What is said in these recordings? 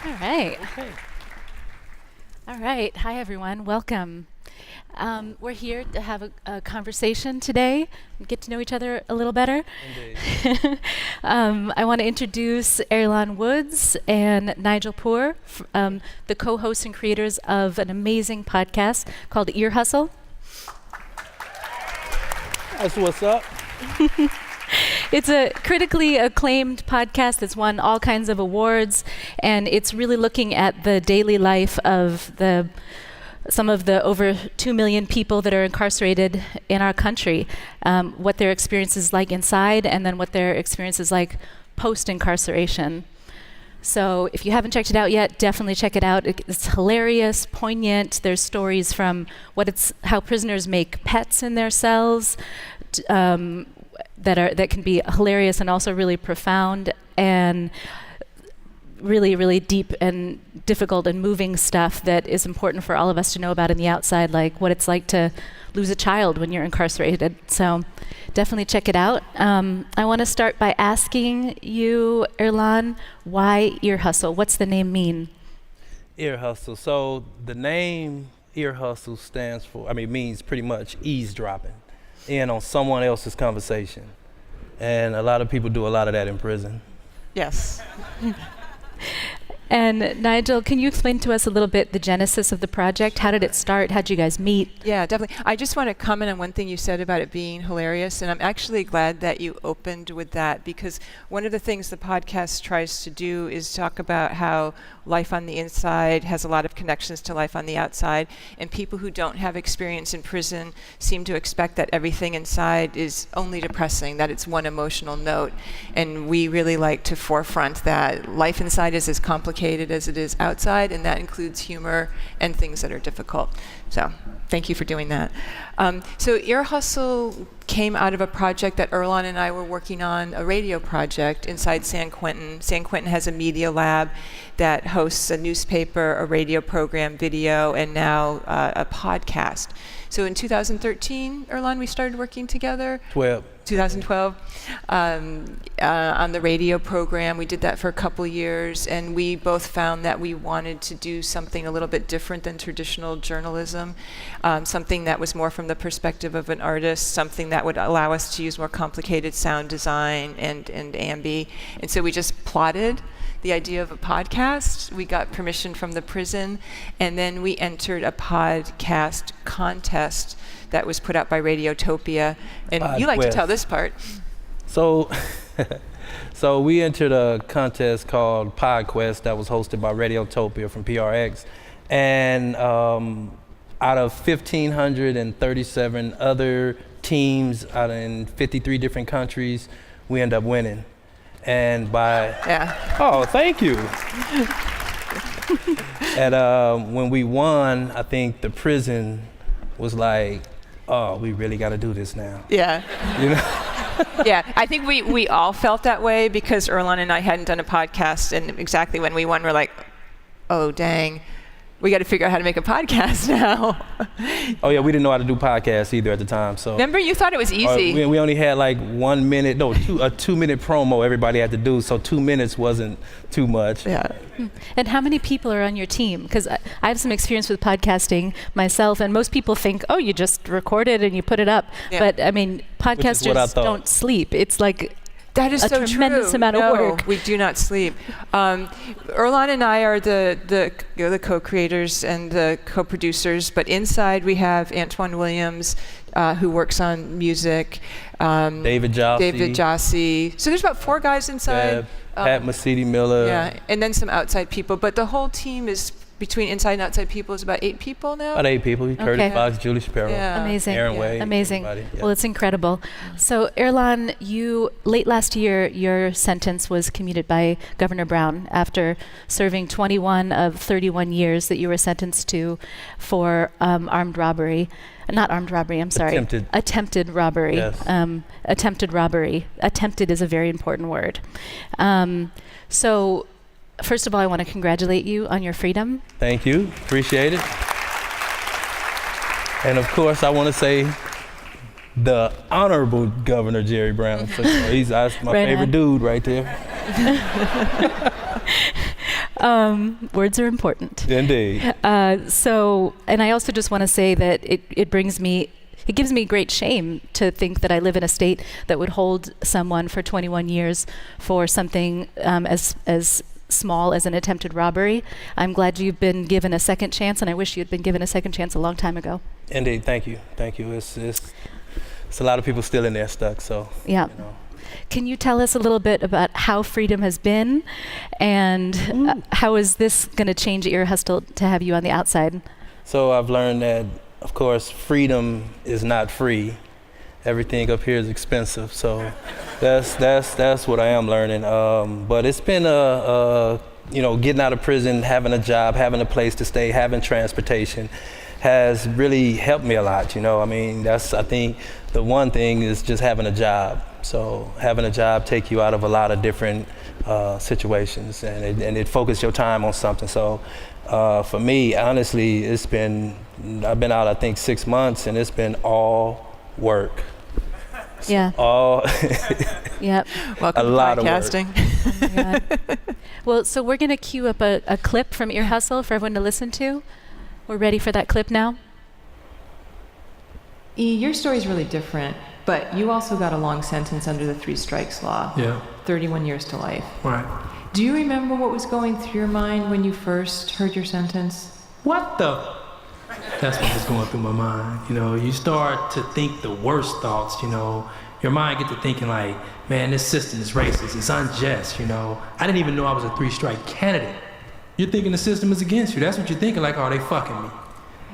All right. Okay. All right. Hi, everyone. Welcome. We're here to have a conversation today, get to know each other a little better. Indeed. I want to introduce Earlonne Woods and Nigel Poor, the co-hosts and creators of an amazing podcast called Ear Hustle. That's what's up. It's a critically acclaimed podcast that's won all kinds of awards, and it's really looking at the daily life of some of the over 2 million people that are incarcerated in our country, what their experience is like inside, and then what their experience is like post-incarceration. So if you haven't checked it out yet, definitely check it out. It's hilarious, poignant. There's stories from how prisoners make pets in their cells, that can be hilarious and also really profound, and really, really deep and difficult and moving stuff that is important for all of us to know about in the outside, like what it's like to lose a child when you're incarcerated. So definitely check it out. I want to start by asking you, Orlan, why Ear Hustle? What's the name mean? Ear Hustle. So the name Ear Hustle means pretty much eavesdropping in on someone else's conversation. And a lot of people do a lot of that in prison. Yes. And Nigel, can you explain to us a little bit the genesis of the project? How did it start? How did you guys meet? Yeah, definitely. I just want to comment on one thing you said about it being hilarious, and I'm actually glad that you opened with that, because one of the things the podcast tries to do is talk about how life on the inside has a lot of connections to life on the outside, and people who don't have experience in prison seem to expect that everything inside is only depressing, that it's one emotional note, and we really like to forefront that life inside is as complicated as it is outside, and that includes humor and things that are difficult. So thank you for doing that. So Ear Hustle came out of a project that Earlonne and I were working on, a radio project inside San Quentin. San Quentin has a media lab that hosts a newspaper, a radio program, video, and now a podcast. So in 2013, Earlonne, we started working together. 2012, on the radio program. We did that for a couple years, and we both found that we wanted to do something a little bit different than traditional journalism, something that was more from the perspective of an artist, something that would allow us to use more complicated sound design and ambi. And so we just plotted the idea of a podcast. We got permission from the prison, and then we entered a podcast contest that was put out by Radiotopia. And you like to tell this part. So we entered a contest called PodQuest that was hosted by Radiotopia from PRX. And out of 1,537 other teams out in 53 different countries, we ended up winning. And oh, thank you. And when we won, I think the prison was like, oh, we really got to do this now. Yeah. You know? Yeah, I think we all felt that way, because Orlan and I hadn't done a podcast, and exactly when we won, we're like, oh, dang, we got to figure out how to make a podcast now. Oh yeah, we didn't know how to do podcasts either at the time. So remember, you thought it was easy. We only had like 1 minute, a 2 minute promo everybody had to do, so 2 minutes wasn't too much. Yeah. And how many people are on your team? Because I have some experience with podcasting myself, and most people think, oh, you just record it and you put it up. Yeah. But I mean, podcasters don't sleep. It's like that is a so tremendous true. amount of work. We do not sleep. Orlan and I are the co-creators and the co-producers, but inside we have Antoine Williams, who works on music. David Jossie. So there's about 4 guys inside. Pat Mesiti-Miller. Yeah, and then some outside people. But the whole team is, between inside and outside people, is about 8 people now? About 8 people. Okay. Curtis Fox, Julie Shapiro. Yeah. Amazing. Aaron Wade. Amazing. Yeah. Well, it's incredible. So, Orlan, late last year, your sentence was commuted by Governor Brown after serving 21 of 31 years that you were sentenced to for armed robbery. Not armed robbery, I'm sorry. Attempted robbery. Yes. Attempted robbery. Attempted is a very important word. So, first of all, I want to congratulate you on your freedom. Thank you. Appreciate it. And of course, I want to say the Honorable Governor Jerry Brown. So, he's my favorite dude right there. Words are important. Indeed. And I also just want to say that it gives me great shame to think that I live in a state that would hold someone for 21 years for something as small as an attempted robbery. I'm glad you've been given a second chance, and I wish you had been given a second chance a long time ago. Indeed, thank you. It's a lot of people still in there stuck, so. Yeah. You know. Can you tell us a little bit about how freedom has been, and how is this going to change Ear Hustle to have you on the outside? So I've learned that, of course, freedom is not free. Everything up here is expensive, so that's what I am learning. But it's been getting out of prison, having a job, having a place to stay, having transportation has really helped me a lot. I mean, I think the one thing is just having a job. So having a job take you out of a lot of different situations, and it focuses your time on something. So for me, honestly, I've been out, I think, 6 months, and it's been all work. Yeah. Yep. Welcome a to lot podcasting. Oh my God. Well, so we're going to cue up a clip from Ear Hustle for everyone to listen to. We're ready for that clip now. Your story's really different, but you also got a long sentence under the 3 strikes law. Yeah. 31 years to life. Right. Do you remember what was going through your mind when you first heard your sentence? What the? That's what was going through my mind. You start to think the worst thoughts, Your mind get to thinking like, man, this system is racist, it's unjust, I didn't even know I was a 3-strike candidate. You're thinking the system is against you. That's what you're thinking, like, oh, they fucking me.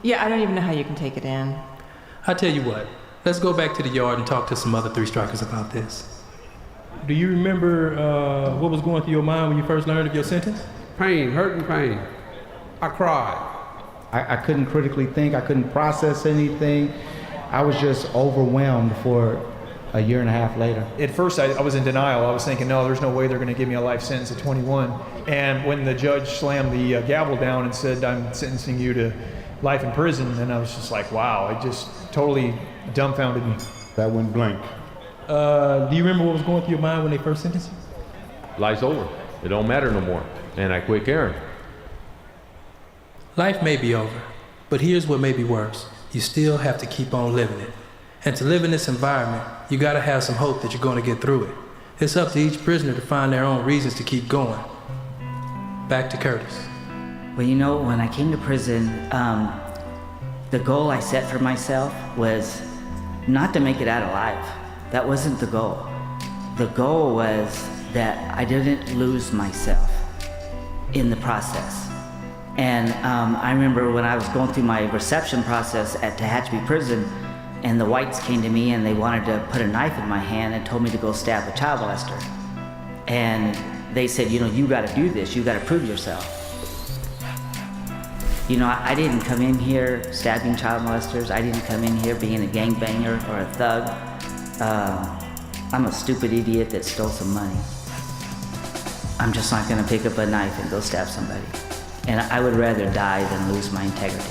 Yeah, I don't even know how you can take it in. I tell you what, let's go back to the yard and talk to some other 3-strikers about this. Do you remember what was going through your mind when you first learned of your sentence? Pain, hurt and pain. I cried. I couldn't critically think. I couldn't process anything. I was just overwhelmed for a year and a half later. At first, I was in denial. I was thinking, no, there's no way they're going to give me a life sentence at 21. And when the judge slammed the gavel down and said, I'm sentencing you to life in prison, and I was just like, wow, it just totally dumbfounded me. That went blank. Do you remember what was going through your mind when they first sentenced you? Life's over. It don't matter no more. And I quit caring. Life may be over, but here's what may be worse. You still have to keep on living it. And to live in this environment, you gotta have some hope that you're gonna get through it. It's up to each prisoner to find their own reasons to keep going. Back to Curtis. Well, when I came to prison, the goal I set for myself was not to make it out alive. That wasn't the goal. The goal was that I didn't lose myself in the process. And I remember when I was going through my reception process at Tehachapi Prison, and the whites came to me and they wanted to put a knife in my hand and told me to go stab a child molester. And they said, you gotta do this, you gotta prove yourself. I didn't come in here stabbing child molesters. I didn't come in here being a gangbanger or a thug. I'm a stupid idiot that stole some money. I'm just not gonna pick up a knife and go stab somebody. And I would rather die than lose my integrity.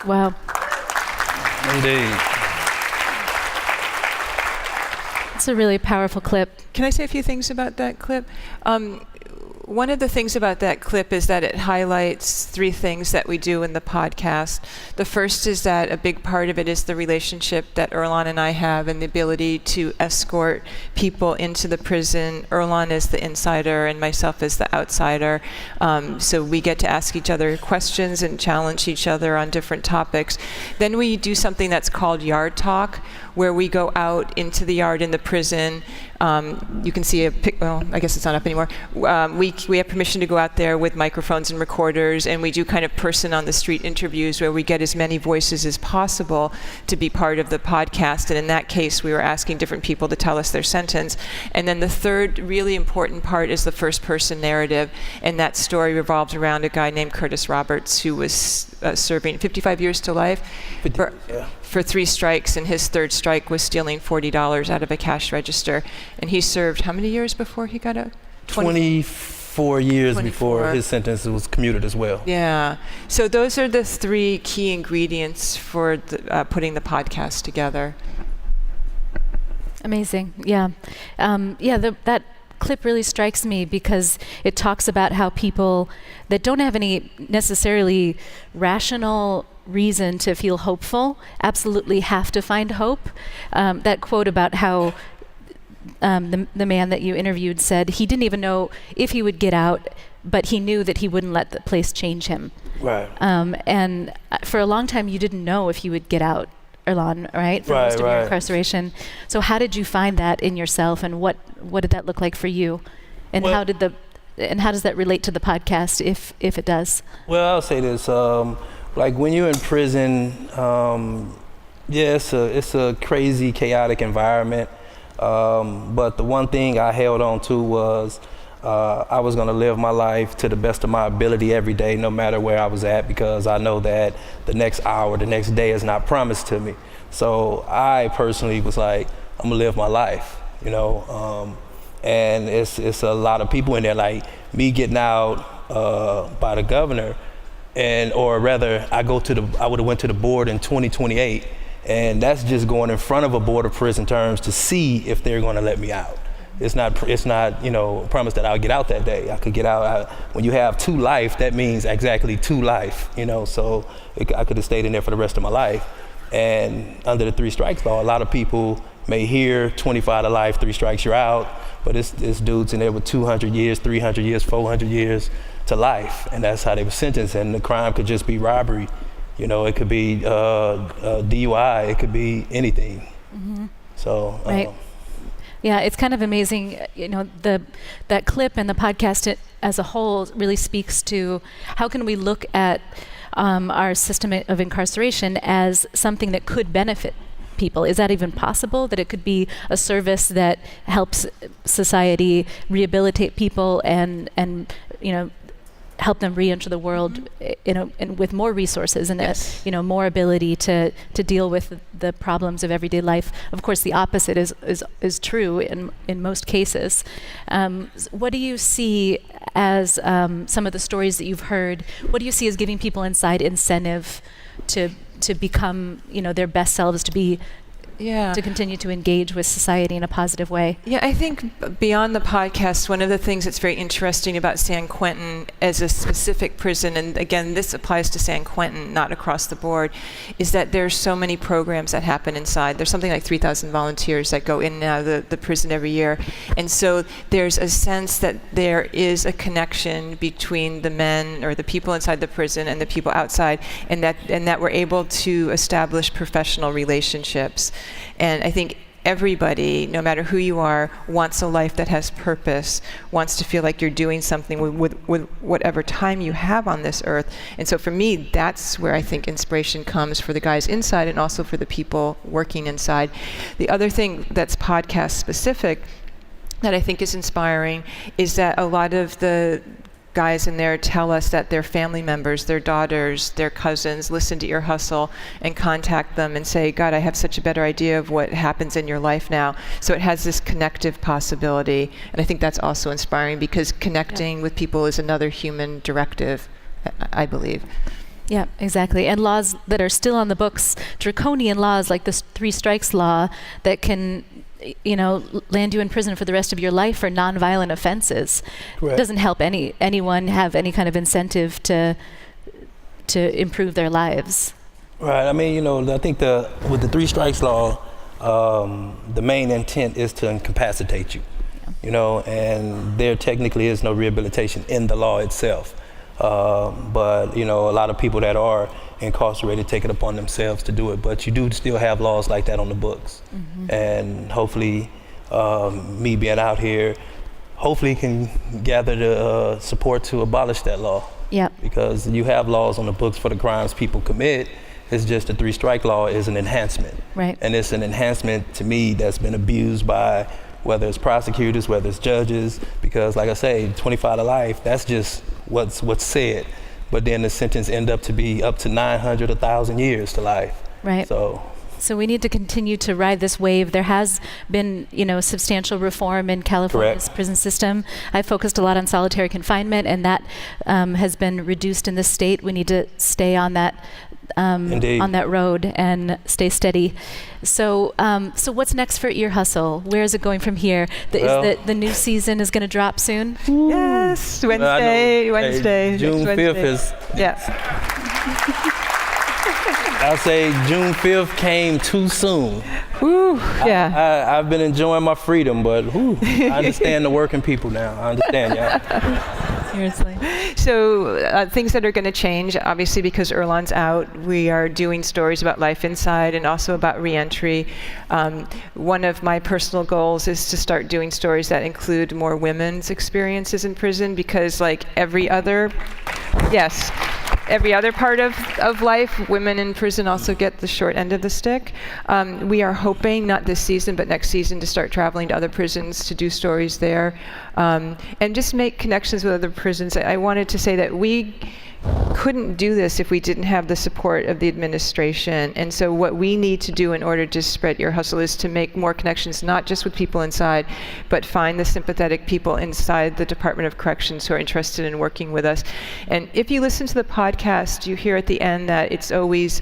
Wow. Indeed. It's a really powerful clip. Can I say a few things about that clip? One of the things about that clip is that it highlights 3 things that we do in the podcast. The first is that a big part of it is the relationship that Earlonne and I have and the ability to escort people into the prison. Earlonne is the insider and myself is the outsider. So we get to ask each other questions and challenge each other on different topics. Then we do something that's called Yard Talk, where we go out into the yard in the prison. You can see I guess it's not up anymore. We have permission to go out there with microphones and recorders, and we do kind of person on the street interviews where we get as many voices as possible to be part of the podcast. And in that case, we were asking different people to tell us their sentence. And then the third really important part is the first person narrative. And that story revolves around a guy named Curtis Roberts who was serving 55 years to life for 3 strikes, and his 3rd strike was stealing $40 out of a cash register. And he served how many years before he got out? 24 years 24. before his sentence was commuted as well. Yeah. So those are the 3 key ingredients for putting the podcast together. Amazing. Yeah. That clip really strikes me because it talks about how people that don't have any necessarily rational reason to feel hopeful absolutely have to find hope. That quote about how the man that you interviewed said he didn't even know if he would get out, but he knew that he wouldn't let the place change him. Right. And for a long time, you didn't know if you would get out, Earlonne, right? For most of your incarceration. So how did you find that in yourself, and what did that look like for you? And how does that relate to the podcast, if it does? Well, I'll say this: like when you're in prison, it's a crazy, chaotic environment. But the one thing I held on to was I was going to live my life to the best of my ability every day, no matter where I was at, because I know that the next hour, the next day is not promised to me. So I personally was like, I'm gonna live my life, you know. And it's a lot of people in there, like me getting out by the governor, or rather, I would have went to the board in 2028. And that's just going in front of a board of prison terms to see if they're going to let me out. It's not promised that I'll get out that day. I could get out. When you have 2 life, that means exactly 2 life, you know. So I could have stayed in there for the rest of my life. And under the 3 strikes law, a lot of people may hear 25 to life, 3 strikes, you're out. But it's dudes in there with 200 years, 300 years, 400 years to life, and that's how they were sentenced. And the crime could just be robbery. You know, it could be DUI, it could be anything. Mm-hmm. So, right. Yeah, it's kind of amazing. You know, that clip and the podcast as a whole really speaks to how can we look at our system of incarceration as something that could benefit people. Is that even possible? That it could be a service that helps society rehabilitate people and you know, help them re-enter the world, you know, and with more resources and you know, more ability to deal with the problems of everyday life. Of course, the opposite is true in most cases. What do you see as some of the stories that you've heard? What do you see as giving people inside incentive to become, you know, their best selves, to continue to engage with society in a positive way? Yeah, I think beyond the podcast, one of the things that's very interesting about San Quentin as a specific prison, and again, this applies to San Quentin, not across the board, is that there's so many programs that happen inside. There's something like 3,000 volunteers that go in and out of the prison every year. And so there's a sense that there is a connection between the men or the people inside the prison and the people outside, and that we're able to establish professional relationships. And I think everybody, no matter who you are, wants a life that has purpose, wants to feel like you're doing something with whatever time you have on this earth. And so for me, that's where I think inspiration comes for the guys inside and also for the people working inside. The other thing that's podcast specific that I think is inspiring is that a lot of the guys in there tell us that their family members, their daughters, their cousins listen to Ear Hustle and contact them and say, God, I have such a better idea of what happens in your life now. So it has this connective possibility. And I think that's also inspiring because connecting with people is another human directive, I believe. Yeah, exactly. And laws that are still on the books, draconian laws like the 3 strikes law that can, you know, land you in prison for the rest of your life for nonviolent offenses. Correct. Doesn't help anyone have any kind of incentive to improve their lives. Right. I mean, you know, I think with the 3 strikes law, the main intent is to incapacitate you. Yeah. You know, and there technically is no rehabilitation in the law itself. But you know, a lot of people that are incarcerated take it upon themselves to do it, but you do still have laws like that on the books. Mm-hmm. And hopefully me being out here hopefully can gather the support to abolish that law. Yeah. Because you have laws on the books for the crimes people commit. It's just the 3 strike law is an enhancement. Right. And it's an enhancement to me that's been abused by whether it's prosecutors, whether it's judges, because like I say, 25 to life, that's just what's said. But then the sentence end up to be up to 900, 1,000 years to life. Right. So we need to continue to ride this wave. There has been, you know, substantial reform in California's prison system. I focused a lot on solitary confinement, and that has been reduced in the state. We need to stay on that Indeed. on that road and stay steady. So so what's next for Ear Hustle? Where is it going from here? The new season is going to drop soon? Yes, Wednesday. Hey, June next 5th Wednesday. is. Yeah. I'll say June 5th came too soon. Woo, yeah. I've been enjoying my freedom, but I understand the working people now. I understand, y'all. Seriously. So things that are going to change, obviously, because Earlonne's out, we are doing stories about life inside and also about reentry. One of my personal goals is to start doing stories that include more women's experiences in prison, because like every other part of life, women in prison also get the short end of the stick. We are hoping, not this season, but next season, to start traveling to other prisons to do stories there, and just make connections with other prisons. I wanted to say that we couldn't do this if we didn't have the support of the administration. And so what we need to do in order to spread Ear Hustle is to make more connections, not just with people inside, but find the sympathetic people inside the Department of Corrections who are interested in working with us. And if you listen to the podcast, you hear at the end that it's always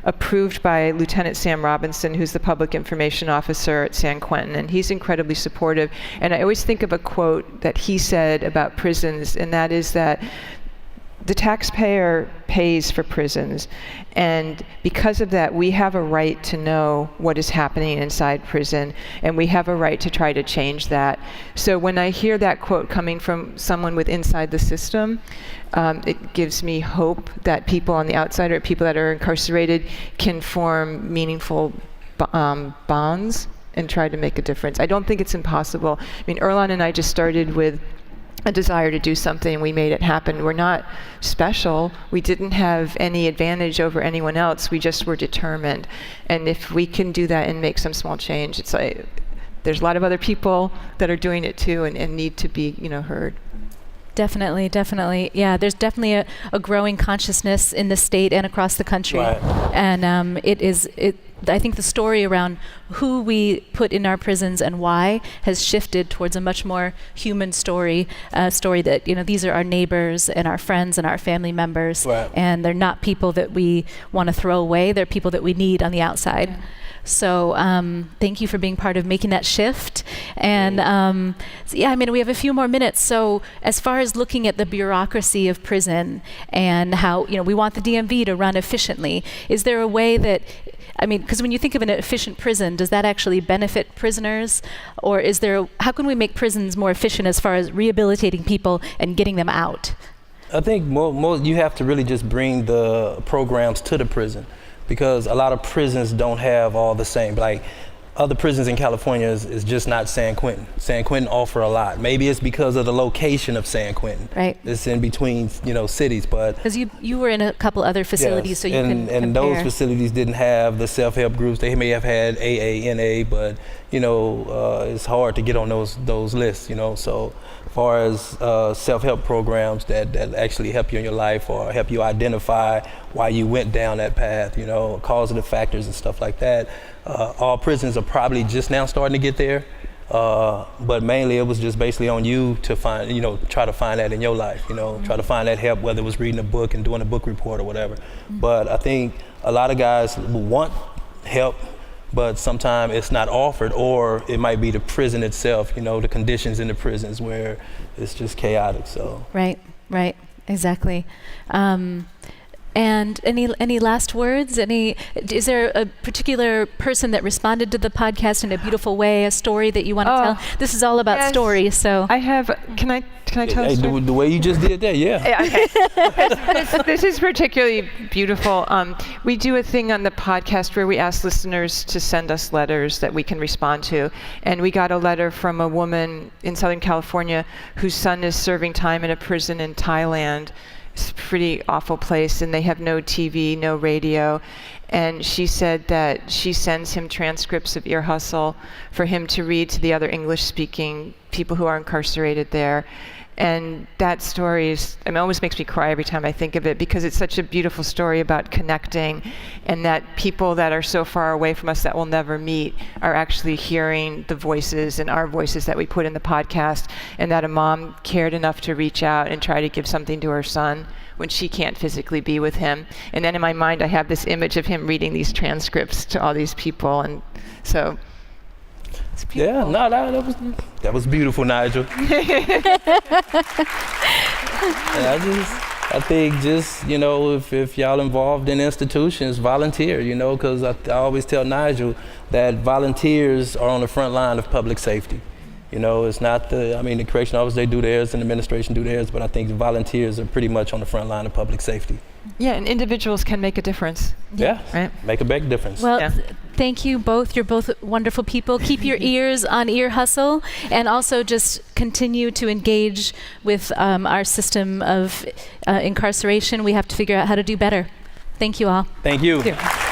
approved by Lieutenant Sam Robinson, who's the public information officer at San Quentin, and he's incredibly supportive. And I always think of a quote that he said about prisons, and that is that the taxpayer pays for prisons, and because of that, we have a right to know what is happening inside prison, and we have a right to try to change that. So when I hear that quote coming from someone with inside the system, it gives me hope that people on the outside, or people that are incarcerated, can form meaningful bonds and try to make a difference. I don't think it's impossible. I mean, Orlan and I just started with a desire to do something, and we made it happen. We're not special. We didn't have any advantage over anyone else. We just were determined. And if we can do that and make some small change, it's like there's a lot of other people that are doing it too, and need to be, heard. Definitely. Yeah, there's definitely a growing consciousness in the state and across the country. Right. And I think the story around who we put in our prisons and why has shifted towards a much more human story, a story that, these are our neighbors and our friends and our family members. Right. And they're not people that we want to throw away. They're people that we need on the outside. Yeah. So thank you for being part of making that shift. And we have a few more minutes. So as far as looking at the bureaucracy of prison and how, we want the DMV to run efficiently, is there a way that, because when you think of an efficient prison, does that actually benefit prisoners? Or how can we make prisons more efficient as far as rehabilitating people and getting them out? I think you have to really just bring the programs to the prison, because a lot of prisons don't have all the same. Like other prisons in California is just not San Quentin. San Quentin offer a lot. Maybe it's because of the location of San Quentin. Right. It's in between, cities, but because you were in a couple other facilities, yes, so you can compare. And those facilities didn't have the self-help groups. They may have had AA, NA, but it's hard to get on those lists. So as far as self-help programs that actually help you in your life or help you identify why you went down that path, causative factors and stuff like that. All prisons are probably just now starting to get there, but mainly it was just basically on you to find, try to find that in your life, try to find that help, whether it was reading a book and doing a book report or whatever. But I think a lot of guys want help, but sometimes it's not offered, or it might be the prison itself, the conditions in the prisons where it's just chaotic. So Right, exactly. And any last words? Is there a particular person that responded to the podcast in a beautiful way, a story that you want to tell? This is all about stories, so. I have, can I tell a story? The way you just did that, yeah. Okay. This is particularly beautiful. We do a thing on the podcast where we ask listeners to send us letters that we can respond to. And we got a letter from a woman in Southern California whose son is serving time in a prison in Thailand. It's a pretty awful place, and they have no TV, no radio. And she said that she sends him transcripts of Ear Hustle for him to read to the other English-speaking people who are incarcerated there. And that story is, it almost makes me cry every time I think of it, because it's such a beautiful story about connecting, and that people that are so far away from us that we'll never meet are actually hearing the voices and our voices that we put in the podcast, and that a mom cared enough to reach out and try to give something to her son when she can't physically be with him. And then in my mind I have this image of him reading these transcripts to all these people, and so it's beautiful. Yeah, no, that was beautiful, Nigel. And I think just, you know, if y'all involved in institutions, volunteer, you know, because I always tell Nigel that volunteers are on the front line of public safety. You know, it's not the correction officers, they do theirs and the administration do theirs, but I think volunteers are pretty much on the front line of public safety. Yeah, and individuals can make a difference. Yeah, right? Make a big difference. Well, thank you both. You're both wonderful people. Keep your ears on Ear Hustle, and also just continue to engage with our system of incarceration. We have to figure out how to do better. Thank you all. Thank you. Thank you.